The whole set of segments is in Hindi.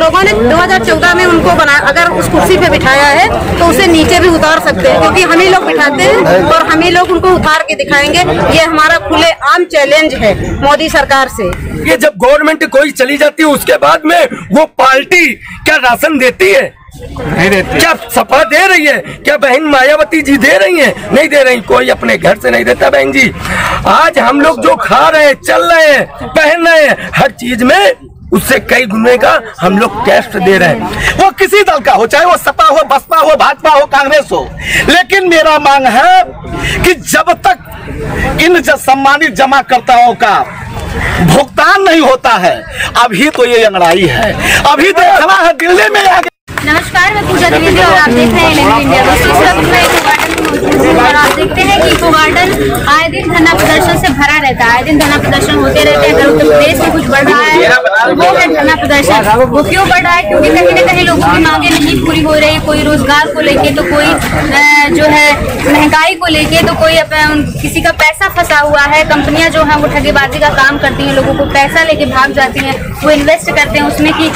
लोगों ने 2014 में उनको बना, अगर उस कुर्सी पे बिठाया है तो उसे नीचे भी उतार सकते हैं, क्योंकि हम ही लोग बिठाते हैं और हम ही लोग उनको उतार के दिखाएंगे। ये हमारा खुले आम चैलेंज है मोदी सरकार से। ये जब गवर्नमेंट कोई चली जाती है उसके बाद में वो पार्टी क्या राशन देती है? नहीं देती। क्या सपा दे रही है? क्या बहन मायावती जी दे रही हैं? नहीं दे रही। कोई अपने घर से नहीं देता बहन जी। आज हम लोग जो खा रहे हैं, चल रहे हैं, पहन रहे हैं, हर चीज में उससे कई गुने का हम लोग टेस्ट दे रहे हैं। वो किसी दल का हो, चाहे वो सपा हो, बसपा हो, भाजपा हो, कांग्रेस हो, लेकिन मेरा मांग है कि जब तक इन सम्मानित जमाकर्ताओं का भुगतान नहीं होता है, अभी तो ये अंगड़ाई है, अभी तो खड़ा है दिल्ली में आगे। नमस्कार, मैं पूजा द्विवेदी और आप देख रहे हैं LNV इंडिया। दोस्तों, इस वक्त मैं इको गार्डन में मौजूद हूं और आप देखते हैं कि इको गार्डन आए दिन धरना प्रदर्शन से भरा रहता है। आए दिन धरना प्रदर्शन होते रहते हैं। अगर उत्तर प्रदेश में कुछ बढ़ रहा है वो है धरना प्रदर्शन। वो क्यों बढ़ रहा है? क्योंकि कहीं न कहीं लोगों की मांगे नहीं पूरी हो रही। कोई रोजगार को लेके, तो कोई जो है महंगाई को लेके, तो कोई किसी का पैसा फंसा हुआ है। कंपनियां जो है वो ठगेबाजी का काम करती हैं, लोगों को पैसा लेके भाग जाती हैं। वो इन्वेस्ट करते हैं उसमें कि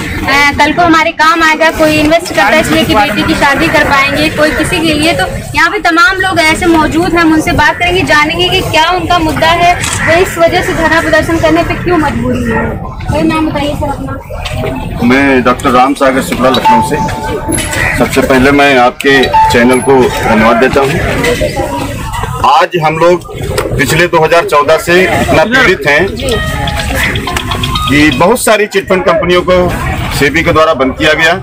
कल को हमारे काम आएगा। कोई इन्वेस्ट करता है इसलिए कि बेटी की शादी कर पाएंगे, कोई किसी के लिए। तो यहाँ पे तमाम लोग ऐसे मौजूद हैं, हम उनसे बात करेंगे, जानेंगे कि क्या उनका मुद्दा है, वो इस वजह से धरना प्रदर्शन करने पे क्यों मजबूरी है। कोई नाम बताइए सर अपना। मैं डॉक्टर राम सागर शुक्ला, लखनऊ से। सबसे पहले मैं आपके चैनल को धन्यवाद देता हूँ। आज हम लोग पिछले 2014 से इतना पीड़ित हैं कि बहुत सारी चिटफंड कंपनियों को सेबी के द्वारा बंद किया गया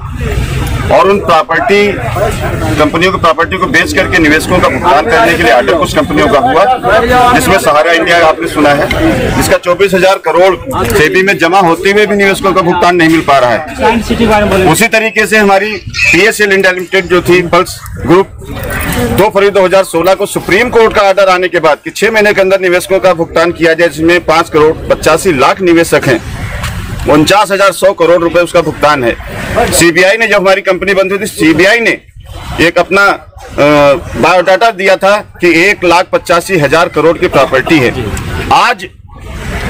और उन कंपनियों की प्रॉपर्टी को बेच करके निवेशकों का भुगतान करने के लिए आर्डर कुछ कंपनियों का हुआ, जिसमें सहारा इंडिया आपने सुना है, जिसका 24,000 करोड़ सेबी में जमा होते हुए भी निवेशकों का भुगतान नहीं मिल पा रहा है। उसी तरीके से हमारी PSL इंडिया लिमिटेड जो थी, पल्स ग्रुप, 2 फरवरी 2016 को सुप्रीम कोर्ट का आर्डर आने के बाद कि 6 महीने के अंदर निवेशकों का भुगतान किया जाए, जिसमें 5 करोड़ 85 लाख निवेशक हैं, 49,100 करोड़ रुपए उसका भुगतान है। CBI ने जब हमारी कंपनी बंद हुई थी, CBI ने एक अपना बायोडाटा दिया था कि 1,85,000 करोड़ की प्रॉपर्टी है। आज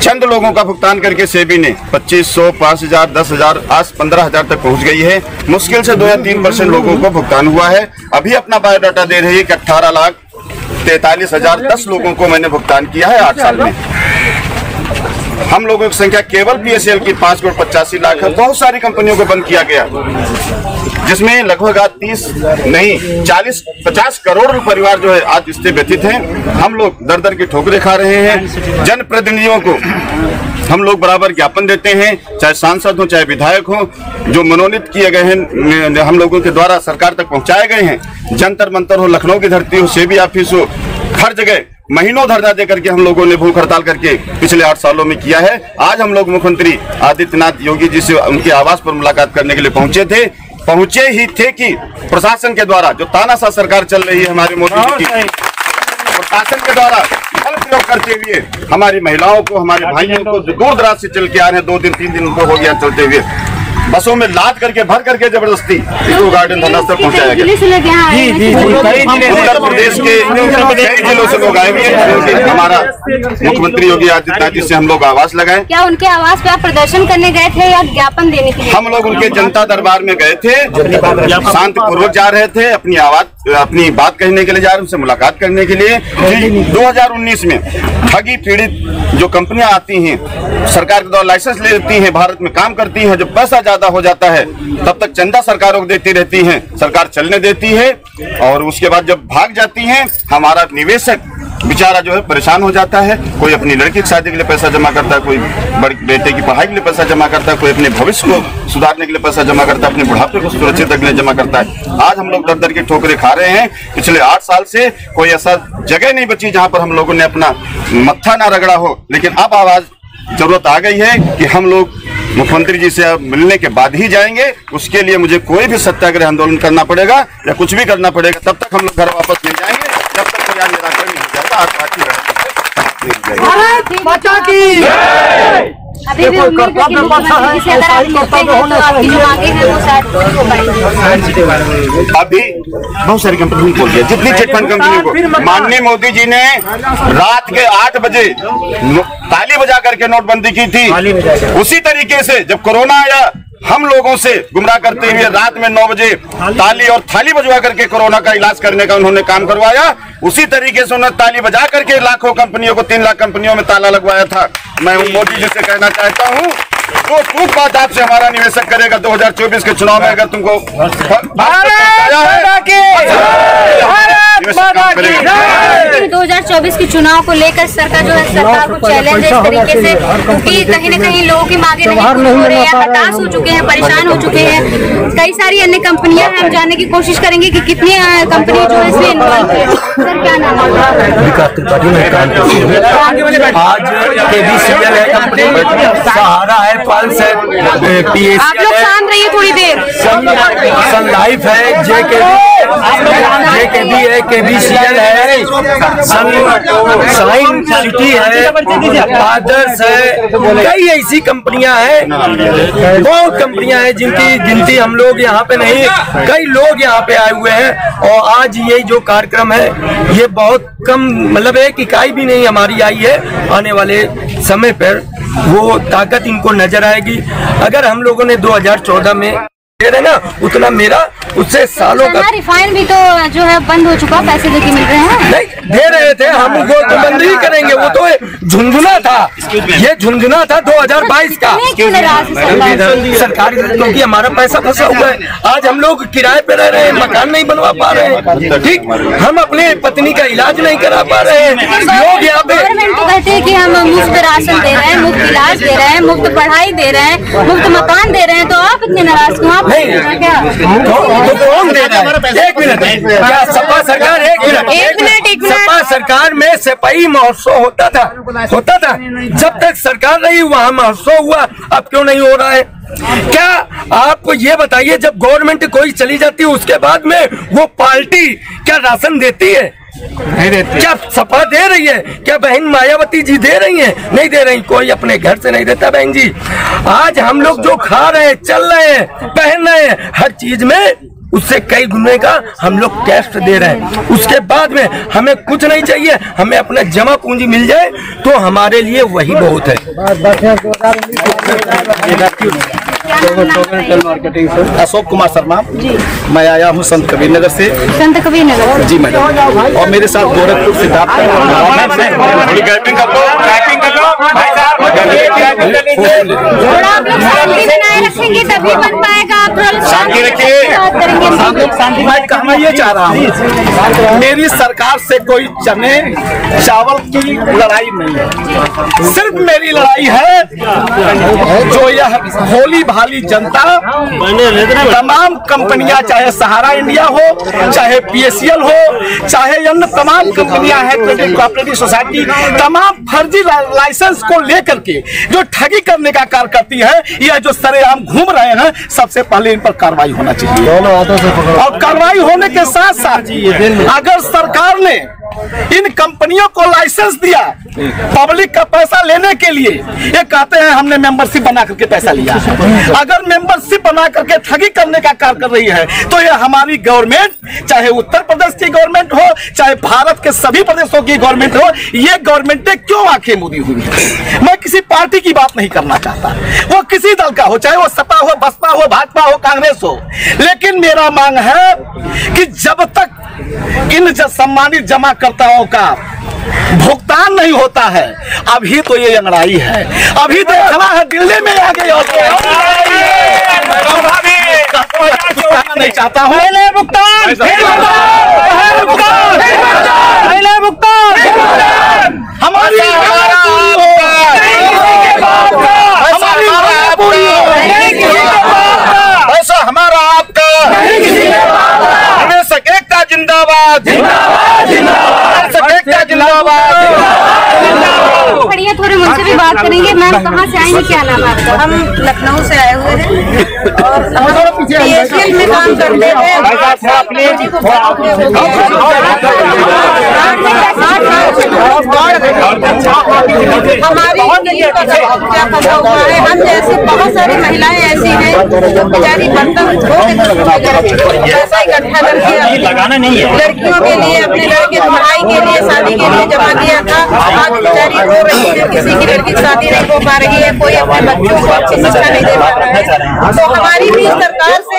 चंद लोगों का भुगतान करके सेबी ने 2,500, 5,000, 10,000, आज 15,000 तक पहुंच गई है। मुश्किल से 2 या 3% लोगों को भुगतान हुआ है। अभी अपना बायोडाटा दे रही है कि 18,43,010 लोगों को मैंने भुगतान किया है 8 साल में। हम लोगों की संख्या केवल PSL की 5 करोड़ 85 लाख है। बहुत सारी कंपनियों को बंद किया गया, जिसमें लगभग आज 50 करोड़ परिवार जो है आज इससे व्यथित हैं। हम लोग दर दर की ठोकरें खा रहे हैं। जनप्रतिनिधियों को हम लोग बराबर ज्ञापन देते हैं, चाहे सांसद हो चाहे विधायक हो, जो मनोनीत किए गए हैं, हम लोगों के द्वारा सरकार तक पहुंचाए गए हैं। जंतर मंतर हो, लखनऊ की धरती हो, सेबी ऑफिस हो, हर जगह महीनों धरना देकर के हम लोगों ने भूख हड़ताल करके पिछले 8 सालों में किया है। आज हम लोग मुख्यमंत्री आदित्यनाथ योगी जी से उनके आवास पर मुलाकात करने के लिए पहुंचे ही थे कि प्रशासन के द्वारा जो तानाशाह सरकार चल रही है हमारे मोदी जी की, प्रशासन के द्वारा बल प्रयोग करते हुए हमारी महिलाओं को, हमारे भाइयों को जो दूर दराज से चल के आ रहे हैं, 2 दिन 3 दिन उनको हो गया चलते हुए, बसों में लाद करके भर करके जबरदस्ती इको गार्डन धरना तक पहुंचाया गया। उत्तर प्रदेश के कई जिलों से लोग आए हुए हैं। हमारा मुख्यमंत्री योगी आदित्यनाथ जी से हम लोग आवास लगाए। क्या उनके आवास पे आप प्रदर्शन करने गए थे या ज्ञापन देने के लिए? हम लोग उनके जनता दरबार में गए थे, शांतिपूर्वक जा रहे थे, अपनी बात कहने के लिए जा रहे, उनसे मुलाकात करने के लिए। 2019 में ठगी पीड़ित जो कंपनियां आती हैं, सरकार के द्वारा लाइसेंस ले लेती हैं, भारत में काम करती हैं, जब पैसा ज्यादा हो जाता है तब तक चंदा सरकारों को देती रहती हैं, सरकार चलने देती है और उसके बाद जब भाग जाती हैं, हमारा निवेशक बेचारा जो है परेशान हो जाता है। कोई अपनी लड़की की शादी के लिए पैसा जमा करता है, कोई बड़े बेटे की पढ़ाई के लिए पैसा जमा करता है, कोई अपने भविष्य को सुधारने के लिए पैसा जमा करता है, अपने बुढ़ापे को सुरक्षित रखने के लिए जमा करता है। आज हम लोग दर दर की ठोकरें खा रहे हैं। पिछले 8 साल से कोई ऐसा जगह नहीं बची जहां पर हम लोगों ने अपना मत्था ना रगड़ा हो, लेकिन अब आवाज जरूरत आ गई है कि हम लोग मुख्यमंत्री जी से मिलने के बाद ही जाएंगे। उसके लिए मुझे कोई भी सत्याग्रह आंदोलन करना पड़ेगा या कुछ भी करना पड़ेगा, तब तक हम लोग घर वापस नहीं जाएंगे, जब तक कोई निराकरण नहीं हो जाएगा। आज बाकी अभी भी उम्मीद है कि मुख्यमंत्री से अगर आप मिलते हैं तो आपकी जो मांगे हैं वो शायद पूरी हो पाएंगी। अभी बहुत सारी कंपनी खोल दिया, जितनी चिटफंड कंपनियों को माननीय मोदी जी ने रात के 8 बजे ताली बजा करके नोटबंदी की थी। उसी तरीके से जब कोरोना आया हम लोगों से गुमराह करते हुए रात में 9 बजे ताली और थाली बजवा करके कोरोना का इलाज करने का उन्होंने काम करवाया। उसी तरीके से उन्होंने ताली बजा करके लाखों कंपनियों को 3 लाख कंपनियों में ताला लगवाया था। मैं मोदी जी से कहना चाहता हूँ, वो टूट बात आपसे हमारा निवेशक करेगा 2024 के चुनाव में अगर तुमको 2024 के चुनाव को लेकर सरकार जो है सरकार को चैलेंज है इस तरीके से, क्योंकि कहीं न कहीं लोगों की मांगे नहीं पूरी हो रही है, हताश हो चुके हैं, परेशान हो चुके हैं। कई सारी अन्य कंपनियां हैं, हम जानने की कोशिश करेंगे कि कितनी कंपनी जो है इसमें इन्वॉल्व है। सर क्या नाम है? आज KBCL है कंपनी, सहारा है, पल्स है, PACL आप लोग है, शांत रहिए थोड़ी देर। सन लाइफ है, JKB है, KBCL है, साइन सिटी है, आदर्श है, कई ऐसी कंपनियां हैं, बहुत कंपनियां हैं जिनकी गिनती हम लोग यहाँ पे नहीं, कई लोग यहाँ पे आए हुए हैं। और आज ये जो कार्यक्रम है ये बहुत कम, मतलब एक इकाई भी नहीं हमारी आई है। आने वाले समय पर वो ताकत इनको नजर आएगी। अगर हम लोगों ने 2014 में दे रहे ना उतना मेरा उससे सालों का रिफाइन भी तो जो है बंद हो चुका, पैसे देके मिल रहे हैं। नहीं दे रहे थे हम, वो तो बंद ही करेंगे, वो तो झुंझुना था, ये झुंझुना था 2022 का सरकारी, क्योंकि हमारा पैसा फंसा हुआ है। आज हम लोग किराए पे रह रहे हैं, मकान नहीं बनवा पा रहे हैं, ठीक, हम अपने पत्नी का इलाज नहीं करा पा रहे हैं। लोग यहाँ पे गवर्नमेंट तो कहते हैं कि हम मुफ्त राशन दे रहे हैं, मुफ्त इलाज दे रहे हैं, मुफ्त पढ़ाई दे रहे हैं, मुफ्त मकान दे रहे हैं, तो आप इतने नाराज क्यों? आप नहीं तो कौन दे रहा है? एक मिनट, क्या सपा सरकार, एक मिनट, सपा सरकार में सिपाही महोत्सव होता था जब तक सरकार रही वहाँ महोत्सव हुआ, अब क्यों नहीं हो रहा है? क्या आप ये बताइए, जब गवर्नमेंट कोई चली जाती है उसके बाद में वो पार्टी क्या राशन देती है? नहीं देती। क्या सपा दे रही है? क्या बहन मायावती जी दे रही हैं? नहीं दे रही, कोई अपने घर से नहीं देता बहन जी। आज हम लोग जो खा रहे हैं, चल रहे हैं, पहन रहे हैं, हर चीज में उससे कई गुने का हम लोग टैक्स दे रहे हैं। उसके बाद में हमें कुछ नहीं चाहिए, हमें अपना जमा पूंजी मिल जाए तो हमारे लिए वही बहुत है। अशोक कुमार शर्मा जी, मैं आया हूँ संत कबीर नगर से। संत कबीर नगर जी मैडम, और मेरे साथ गोरखपुर से रखेंगे तभी बन पाएगा। आप शांति रखिए, मैं ये चाह रहा हूँ, मेरी सरकार से कोई चने चावल की लड़ाई नहीं है, सिर्फ मेरी लड़ाई है जो यह भोली भाली जनता, तमाम कंपनियां, चाहे सहारा इंडिया हो, चाहे PACL हो, चाहे अन्य तमाम कंपनियां हैं, कोऑपरेटिव सोसाइटी, तमाम फर्जी लाइसेंस को लेकर के जो ठगी करने का कार्य करती है, यह जो सरेआम घूम रहे हैं, सबसे पहले इन पर कार्रवाई होना चाहिए। और कार्रवाई होने के साथ साथ अगर सरकार ने इन कंपनियों को लाइसेंस दिया पब्लिक का पैसा लेने के लिए, ये कहते हैं हमने मेंबरशिप बना करके पैसा लिया, अगर मेंबरशिप बना करके ठगी करने का कार्य कर रही है तो ये हमारी गवर्नमेंट, चाहे उत्तर प्रदेश की गवर्नमेंट हो, चाहे भारत के सभी प्रदेशों की गवर्नमेंट हो, ये गवर्नमेंटें क्यों आंखें मूंदी हुई है? मैं किसी पार्टी की बात नहीं करना चाहता, वो किसी दल का हो, चाहे वो सपा हो, बसपा हो, भाजपा हो, कांग्रेस हो, लेकिन मेरा मांग है कि जब तक इन सम्मानित जमा कर्ताओं का भुगतान नहीं होता है, अभी तो ये अंगड़ाई है, अभी तो खड़ा है दिल्ली में आगे नहीं चाहता हूँ। हमारी ऐसा हमारा आपका निवेशक एकता जिंदाबाद, बढ़िया, थोड़े मुझसे भी बात करेंगे। मैम कहाँ से आएंगे, क्या नाम है आपका? हम लखनऊ से आए हुए हैं और PACL में काम करते हैं। हमारी क्या फंसा हुआ है, हम जैसे बहुत सारी महिलाएं ऐसी हैं बेचारी बर्तन धो के पैसा इकट्ठा करके लगाना नहीं है, लड़कियों के लिए, अपने लड़के पढ़ाई के लिए, शादी के लिए जमा किया था, आज बेचारी रो रही है, किसी किसी की लड़की की शादी नहीं हो पा रही है, कोई अपने बच्चों को अच्छी शिक्षा नहीं दे पा रहा है। तो हमारी भी सरकार से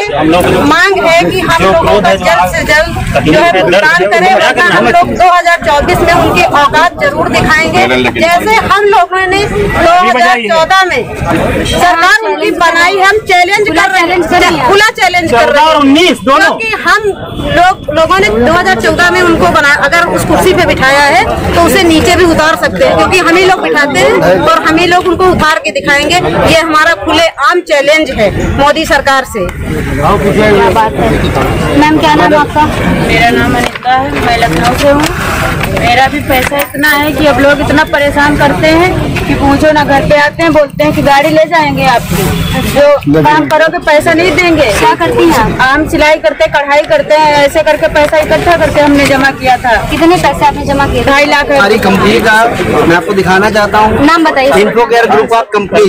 मांग है कि हम लोगों का जल्द से जल्द जो है भुगतान करें, वरना हम लोग 2024 में उनकी औकात जरूर दिखाएंगे। जैसे हम लोगों ने 2014 में सरकार उनकी बनाई, हम चैलेंज कर रहे हैं, खुला चैलेंज कर रहे हैं, क्योंकि हम लोगों ने 2014 में उनको बनाया। अगर उस कुर्सी पे बिठाया है तो उसे नीचे भी उतार सकते हैं, क्योंकि हम ही लोग बिठाते हैं और हम ही लोग उनको उतार के दिखाएंगे। ये हमारा खुले आम चैलेंज है मोदी सरकार से। क्या बात है। मैम क्या नाम आपका? मेरा नाम अनिता है, मैं लखनऊ से हूँ। मेरा भी पैसा इतना है कि अब लोग इतना परेशान करते हैं कि पूछो ना। घर पे आते हैं, बोलते हैं कि गाड़ी ले जाएंगे आपकी, जो काम करोगे पैसा नहीं देंगे। क्या करती हैं आप? आम सिलाई करते, कढ़ाई करते हैं, ऐसे करके पैसा इकट्ठा करके हमने जमा किया था। कितने पैसे आपने जमा किए? 2.5 लाख। हमारी कंपनी का मैं आपको दिखाना चाहता हूँ। नाम बताइए। इन्फोकेयर ग्रुप ऑफ कंपनी,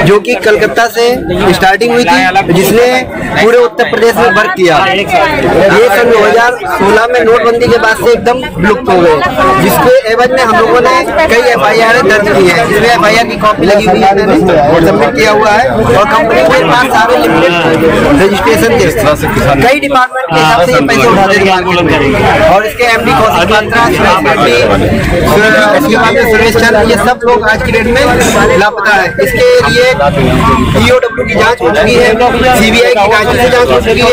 जो कि कलकत्ता से स्टार्टिंग हुई थी, जिसने पूरे उत्तर प्रदेश में वर्क किया। ये सन 2016 में नोटबंदी के बाद से एकदम विलुप्त हो गए, जिसके एवज में हम लोगों ने कई FIR दर्ज की है, जिसमें FIR की कॉपी लगी हुई है, मैंने सबमिट किया हुआ है। और कंपनी के पास सारे लिमिटेड रजिस्ट्रेशन थे, कई डिपार्टमेंट के हिसाब से पैसे उठाते थे मार्केट में। और इसके MD कौशिक पात्रा, सुरेश चंद, ये सब लोग आज की डेट में लापता है। इसके लिए EOW की जांच हो चुकी है, CBI की कायदे से जांच हो चुकी है,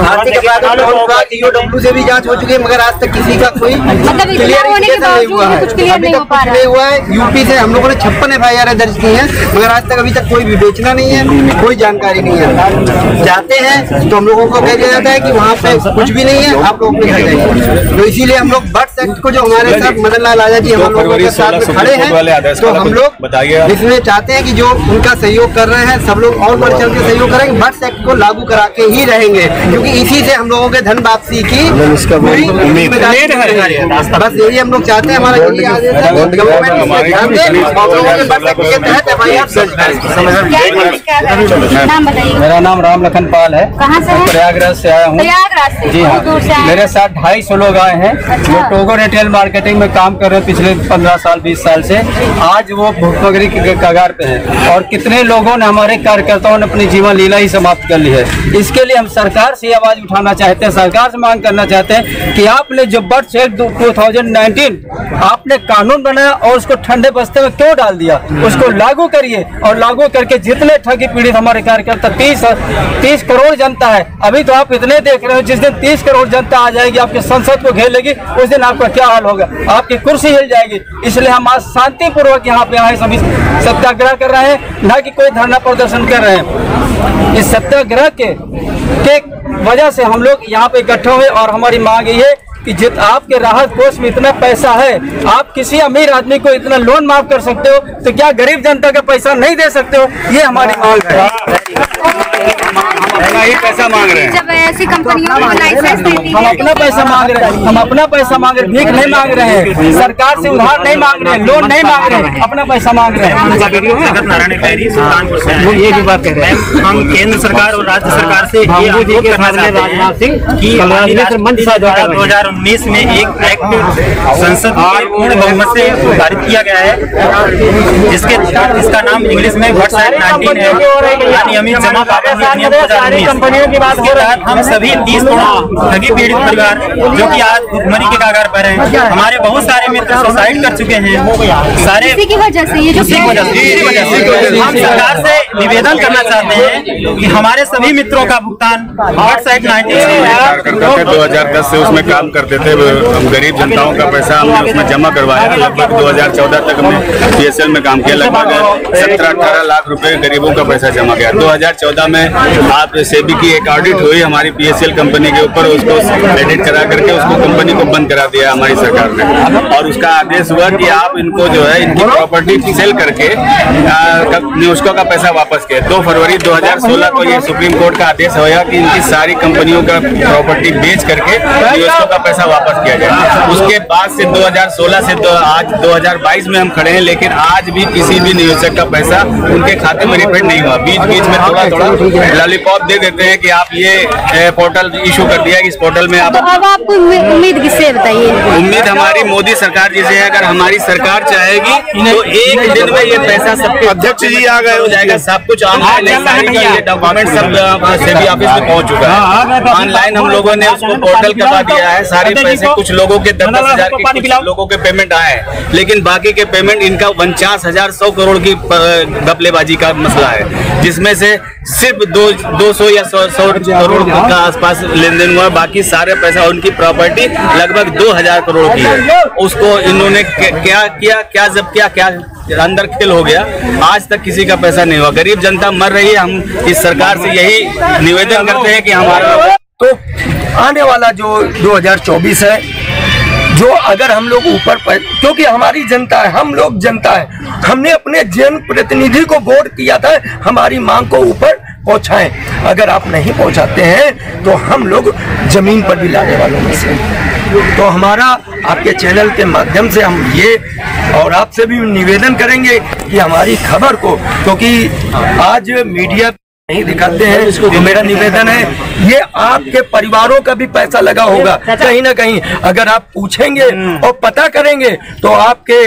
आर्थिक अपराध विभाग EOW से भी जांच हो चुकी है, मगर आज तक किसी का कोई क्लियरिफिकेशन नहीं हुआ है। अभी तक कुछ नहीं हुआ है। यूपी से हम लोगों ने 56 FIR दर्ज की हैं, मगर आज तक अभी तक कोई विवेचना नहीं है, कोई जानकारी नहीं है। जाते हैं तो हम लोगों को कह दिया जाता है कि वहाँ पे कुछ भी नहीं है, आप लोग अपने घर जाइए। तो इसीलिए हम लोग बर्थ एक्ट को, जो हमारे साथ मदन लाल आजा जी हम लोगों के साथ में खड़े हैं, तो हम लोग इसमें चाहते हैं कि जो उनका सहयोग कर रहे हैं सब लोग और बढ़ चढ़ के सहयोग करेंगे। बर्थ एक्ट को लागू करा के ही रहेंगे, क्योंकि इसी से हम लोगों के धन वापसी की पूरी जिम्मेदारी है। बस यही हम लोग चाहते हैं। हमारा यही आदेश है, गवर्नमेंट ध्यान दे और लोगों के बर्थ एक्ट के तहत FIR दर्ज करें। नाम बताइए। मेरा नाम राम लखन पाल है। कहाँ से हैं? प्रयागराज से आया हूँ। प्रयागराज से? जी हाँ, दूर से आए? मेरे साथ 250 लोग आए हैं, जो टोगो रिटेल मार्केटिंग में काम कर रहे हैं पिछले 15 साल 20 साल से। आज वो भुखमरी के कगार पे हैं, और कितने लोगों ने, हमारे कार्यकर्ताओं ने अपनी जीवन लीला ही समाप्त कर ली है। इसके लिए हम सरकार से आवाज उठाना चाहते हैं, सरकार से मांग करना चाहते हैं कि आपने जो बर्थ एक्ट 2019 आपने कानून बनाया और उसको ठंडे बस्ते में क्यों डाल दिया, उसको लागू करिए। और लागू करके जितने ठगी पीड़ित हमारे कार्यकर्ता 30 करोड़ जनता है, अभी तो आप इतने देख रहे हो, जिस दिन 30 करोड़ जनता आ जाएगी, आपके संसद को घेर लेगी, उस दिन आपका क्या हाल होगा, आपकी कुर्सी हिल जाएगी। इसलिए हम आज शांतिपूर्वक यहाँ पे आए, सभी सत्याग्रह कर रहे हैं, ना कि कोई धरना प्रदर्शन कर रहे हैं। इस सत्याग्रह के वजह से हम लोग यहाँ पे इकट्ठे हुए, और हमारी मांग ये है कि जित आपके राहत कोष में इतना पैसा है, आप किसी अमीर आदमी को इतना लोन माफ कर सकते हो, तो क्या गरीब जनता का पैसा नहीं दे सकते हो? ये हमारी मांग है। ही पैसा मांग रहे हैं। जब ऐसी कंपनियों को लाइसेंस देती हम अपना पैसा मांग रहे हैं, हम अपना पैसा मांग रहे हैं, भीख नहीं मांग रहे हैं, सरकार से उधार नहीं मांग रहे हैं, लोन नहीं मांग रहे हैं, अपना पैसा मांग रहे हैं। नारायण खैरी सुल्तानपुर से ये भी बात कह रहे हैं। हम केंद्र सरकार और राज्य सरकार से ये अनुरोध करना चाहते हैं कि 2019 में एक एक्ट संसद के पूर्ण बहुमत से पारित किया गया है, जिसका नाम इंग्लिश में बर्थ एक्ट 19 है, अनियमित जमा पाबंदी अधिनियम 2019। इसके तहत हम सभी 30 करोड़ ठगी पीड़ित परिवार जो कि आज भुखमरी के कगार पर हैं, हमारे बहुत सारे मित्र सुसाइड कर चुके हैं। सारे इसी की वजह से, ये जो हम सरकार से निवेदन करना चाहते हैं कि हमारे सभी मित्रों का भुगतान बर्थ एक्ट 19 2010 से उसमें काम करते थे, गरीब जनताओं का पैसा हमने उसमें जमा करवाया। लगभग 2014 तक हमने PSL में काम किया, लगभग 17-18 लाख रुपए गरीबों का पैसा जमा किया। 2014 में आप सेबी की एक ऑडिट हुई हमारी PSL कंपनी के ऊपर, उसको एडिट करा करके उसको कंपनी को बंद करा दिया हमारी सरकार ने, और उसका आदेश हुआ कि आप इनको जो है इनकी प्रॉपर्टी सेल करके न्यूस्को का पैसा वापस किए। 2 फरवरी 2016 को ये सुप्रीम कोर्ट का आदेश होया कि इनकी सारी कंपनियों का प्रॉपर्टी बेच करके न्यूस्को का पैसा वापस किया जाए। उसके बाद से 2016 से आज 2022 में हम खड़े हैं, लेकिन आज भी किसी भी निवेशक का पैसा उनके खाते में रिफंड नहीं हुआ। बीच बीच में थोड़ा थोड़ा लॉलीपॉप दे देते हैं कि आप ये पोर्टल इशू कर दिया कि इस पोर्टल में आप। तो अब आपको उम्मीद किससे बताइए? उम्मीद हमारी मोदी सरकार जी से है। अगर हमारी सरकार चाहेगी तो एक दिन में ये पैसा सबके अध्यक्ष जी आ गए हो जाएगा, सब कुछ ऑनलाइन, ये डॉक्यूमेंट सब सेबी ऑफिस में पहुंच चुका है। ऑनलाइन हम लोगों ने उसको पोर्टल करवा दिया है। सारे पैसे कुछ लोगों के 10,000 के, कुछ लोगों के पेमेंट आए, लेकिन बाकी के पेमेंट इनका 49,000 100 करोड़ की घपलेबाजी का मसला है, जिसमें से सिर्फ 200 या 100 करोड़ का आसपास लेन देन हुआ। बाकी सारे पैसा उनकी प्रॉपर्टी लगभग 2,000 करोड़ की है। उसको इन्होंने क्या किया, क्या जब किया, क्या अंदर खेल हो गया, आज तक किसी का पैसा नहीं हुआ। गरीब जनता मर रही है। हम इस सरकार से यही निवेदन करते हैं कि हमारा तो आने वाला जो 2024 है, जो अगर हम लोग ऊपर, क्योंकि हमारी जनता है, हम लोग जनता है, हमने अपने जन प्रतिनिधि को वोट किया था, हमारी मांग को ऊपर पहुंचाएं। अगर आप नहीं पहुंचाते हैं तो हम लोग जमीन पर भी लाने वालों में से। तो हमारा आपके चैनल के माध्यम से हम ये और आपसे भी निवेदन करेंगे कि हमारी खबर को, क्योंकि आज मीडिया नहीं दिखाते हैं, तो मेरा निवेदन है ये आपके परिवारों का भी पैसा लगा होगा कहीं ना कहीं। अगर आप पूछेंगे और पता करेंगे तो आपके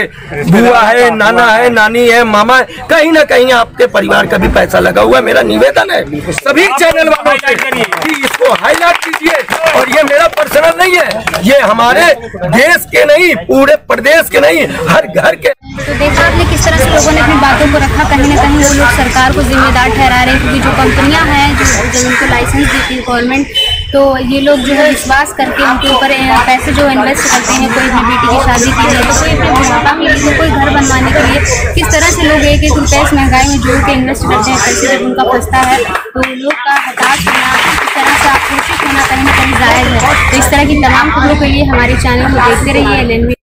बुआ है, नाना है, नानी है, मामा है, कहीं ना कहीं आपके परिवार का भी पैसा लगा हुआ है। मेरा निवेदन है सभी चैनल वालों से कि इसको हाईलाइट कीजिए। और ये मेरा पर्सनल नहीं है, ये हमारे देश के नहीं, पूरे प्रदेश के नहीं, हर घर के। तो देखा आपने किस तरह से लोगों ने अपनी बातों को रखा। कहीं ना कहीं वो लोग सरकार को जिम्मेदार ठहरा रहे हैं, क्योंकि जो कंपनियां हैं जो उनको लाइसेंस देती है गवर्नमेंट, तो ये लोग जो है विश्वास करके उनके ऊपर पैसे जो इन्वेस्ट करते हैं। कोई अपनी बेटी की शादी के लिए, तो कोई अपने बुढ़ापा के लिए, तो कोई घर बनवाने के लिए, किस तरह से लोग एक रुपये इस महंगाई में जोड़ के इन्वेस्ट करते हैं पैसे जब उनका फंसता है। तो लोग का हताश होना, इस तरह से आक्रोशित होना कहीं ना कहीं जायज़ है। तो इस तरह की तमाम खबरों के लिए हमारे चैनल को देखते रहिए LNV।